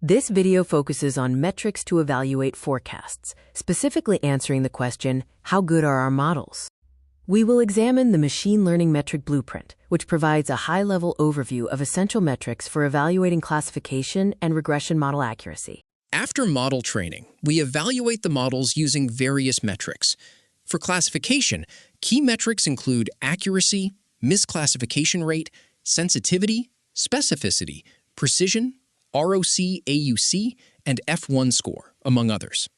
This video focuses on metrics to evaluate forecasts, specifically answering the question, how good are our models? We will examine the machine learning metric blueprint, which provides a high-level overview of essential metrics for evaluating classification and regression model accuracy. After model training, we evaluate the models using various metrics. For classification, key metrics include accuracy, misclassification rate, sensitivity, specificity, precision, ROC, AUC, and F1 score, among others.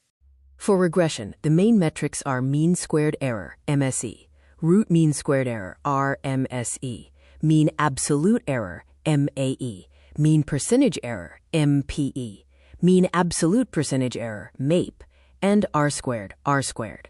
For regression, the main metrics are mean squared error, MSE, root mean squared error, RMSE, mean absolute error, MAE, mean percentage error, MPE, mean absolute percentage error, MAPE, and R squared, R squared.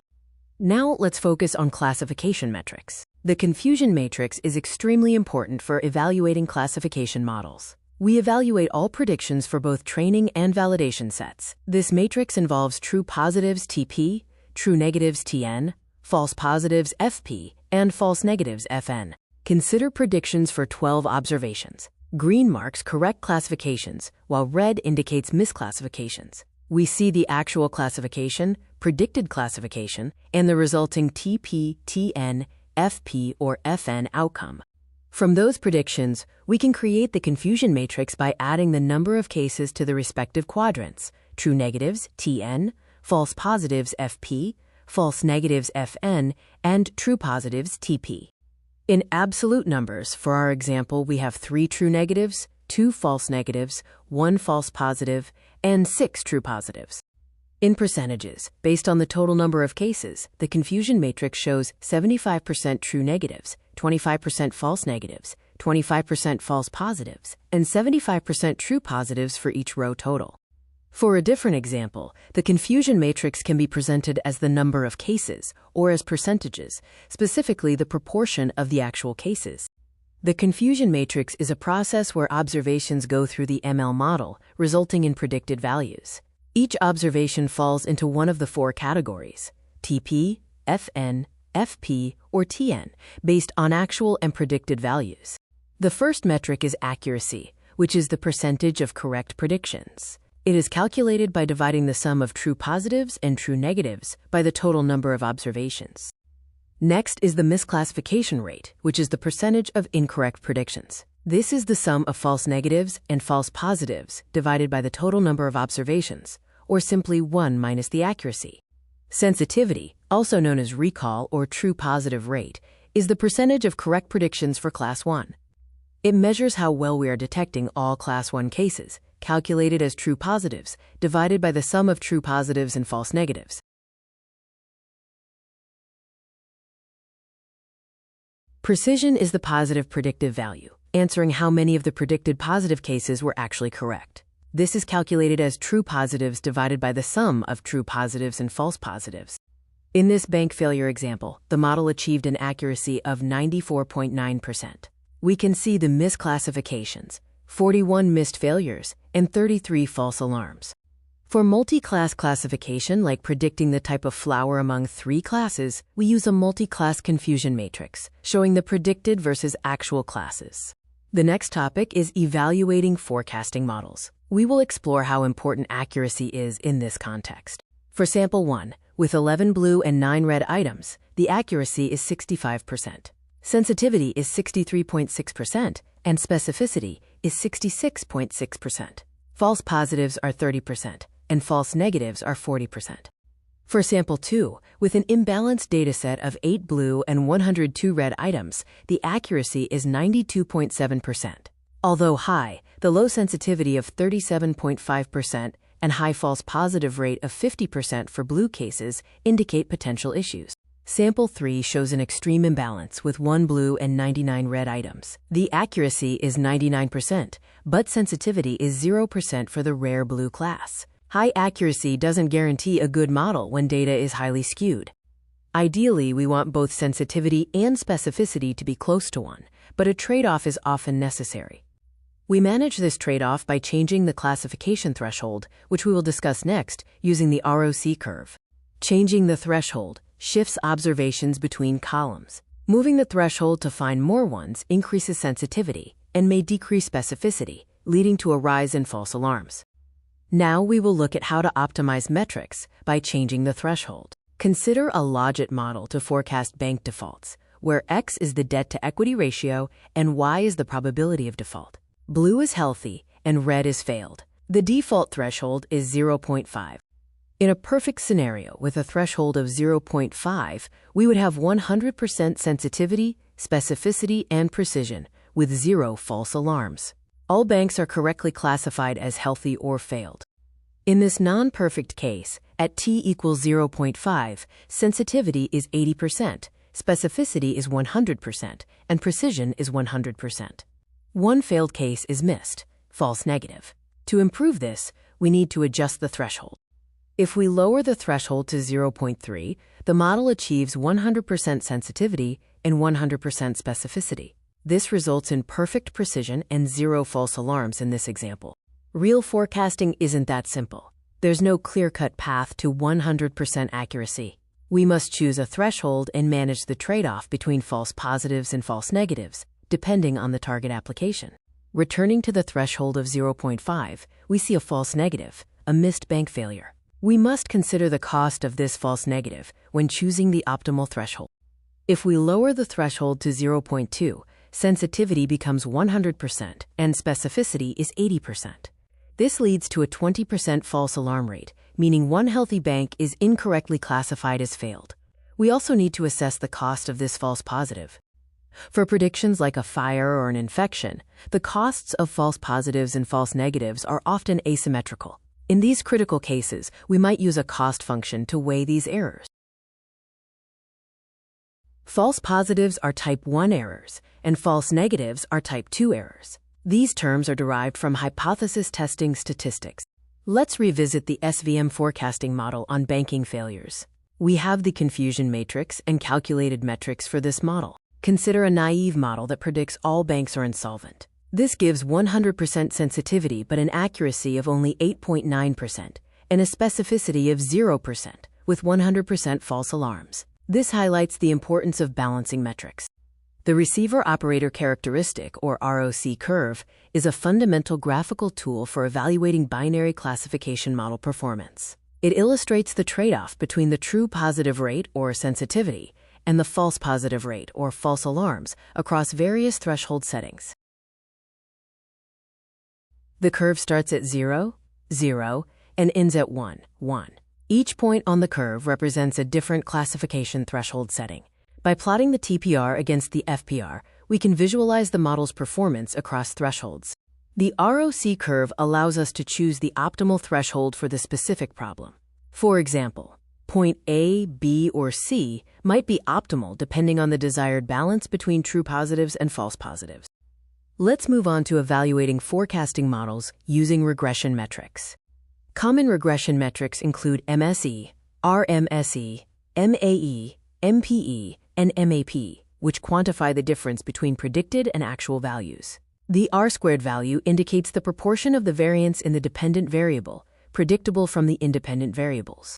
Now let's focus on classification metrics. The confusion matrix is extremely important for evaluating classification models. We evaluate all predictions for both training and validation sets. This matrix involves true positives TP, true negatives TN, false positives FP, and false negatives FN. Consider predictions for 12 observations. Green marks correct classifications, while red indicates misclassifications. We see the actual classification, predicted classification, and the resulting TP, TN, FP, or FN outcome. From those predictions, we can create the confusion matrix by adding the number of cases to the respective quadrants: true negatives, TN, false positives, FP, false negatives, FN, and true positives, TP. In absolute numbers, for our example, we have 3 true negatives, 2 false negatives, 1 false positive, and 6 true positives. In percentages, based on the total number of cases, the confusion matrix shows 75% true negatives, 25% false negatives, 25% false positives, and 75% true positives for each row total. For a different example, the confusion matrix can be presented as the number of cases, or as percentages, specifically the proportion of the actual cases. The confusion matrix is a process where observations go through the ML model, resulting in predicted values. Each observation falls into one of the 4 categories: TP, FN, FP, or TN, based on actual and predicted values. The first metric is accuracy, which is the percentage of correct predictions. It is calculated by dividing the sum of true positives and true negatives by the total number of observations. Next is the misclassification rate, which is the percentage of incorrect predictions. This is the sum of false negatives and false positives divided by the total number of observations, or simply 1 minus the accuracy. Sensitivity, also known as recall or true positive rate, is the percentage of correct predictions for Class 1. It measures how well we are detecting all Class 1 cases, calculated as true positives, divided by the sum of true positives and false negatives. Precision is the positive predictive value, answering how many of the predicted positive cases were actually correct. This is calculated as true positives divided by the sum of true positives and false positives. In this bank failure example, the model achieved an accuracy of 94.9%. We can see the misclassifications, 41 missed failures, and 33 false alarms. For multi-class classification, like predicting the type of flower among 3 classes, we use a multi-class confusion matrix, showing the predicted versus actual classes. The next topic is evaluating forecasting models. We will explore how important accuracy is in this context. For sample 1, with 11 blue and 9 red items, the accuracy is 65%. Sensitivity is 63.6%, and specificity is 66.6%. False positives are 30%, and false negatives are 40%. For sample 2, with an imbalanced dataset of 8 blue and 102 red items, the accuracy is 92.7%. Although high, the low sensitivity of 37.5% and high false positive rate of 50% for blue cases indicate potential issues. Sample 3 shows an extreme imbalance with 1 blue and 99 red items. The accuracy is 99%, but sensitivity is 0% for the rare blue class. High accuracy doesn't guarantee a good model when data is highly skewed. Ideally, we want both sensitivity and specificity to be close to 1, but a trade-off is often necessary. We manage this trade-off by changing the classification threshold, which we will discuss next, using the ROC curve. Changing the threshold shifts observations between columns. Moving the threshold to find more ones increases sensitivity and may decrease specificity, leading to a rise in false alarms. Now we will look at how to optimize metrics by changing the threshold. Consider a logit model to forecast bank defaults, where X is the debt-to-equity ratio and Y is the probability of default. Blue is healthy and red is failed. The default threshold is 0.5. In a perfect scenario with a threshold of 0.5, we would have 100% sensitivity, specificity, and precision, with 0 false alarms. All banks are correctly classified as healthy or failed. In this non-perfect case, at t equals 0.5, sensitivity is 80%, specificity is 100%, and precision is 100%. One failed case is missed, false negative. To improve this, we need to adjust the threshold. If we lower the threshold to 0.3, the model achieves 100% sensitivity and 100% specificity. This results in perfect precision and 0 false alarms in this example. Real forecasting isn't that simple. There's no clear-cut path to 100% accuracy. We must choose a threshold and manage the trade-off between false positives and false negatives, depending on the target application. Returning to the threshold of 0.5, we see a false negative, a missed bank failure. We must consider the cost of this false negative when choosing the optimal threshold. If we lower the threshold to 0.2, sensitivity becomes 100% and specificity is 80%. This leads to a 20% false alarm rate, meaning one healthy bank is incorrectly classified as failed. We also need to assess the cost of this false positive. For predictions like a fire or an infection, the costs of false positives and false negatives are often asymmetrical. In these critical cases, we might use a cost function to weigh these errors. False positives are type 1 errors, and false negatives are type 2 errors. These terms are derived from hypothesis testing statistics. Let's revisit the SVM forecasting model on banking failures. We have the confusion matrix and calculated metrics for this model. Consider a naive model that predicts all banks are insolvent. This gives 100% sensitivity but an accuracy of only 8.9% and a specificity of 0% with 100% false alarms. This highlights the importance of balancing metrics. The receiver operator characteristic, or ROC curve, is a fundamental graphical tool for evaluating binary classification model performance. It illustrates the trade-off between the true positive rate, or sensitivity, and the false positive rate, or false alarms, across various threshold settings. The curve starts at 0, 0, and ends at 1, 1. Each point on the curve represents a different classification threshold setting. By plotting the TPR against the FPR, we can visualize the model's performance across thresholds. The ROC curve allows us to choose the optimal threshold for the specific problem. For example, point A, B, or C might be optimal depending on the desired balance between true positives and false positives. Let's move on to evaluating forecasting models using regression metrics. Common regression metrics include MSE, RMSE, MAE, MPE, and MAP, which quantify the difference between predicted and actual values. The R-squared value indicates the proportion of the variance in the dependent variable, predictable from the independent variables.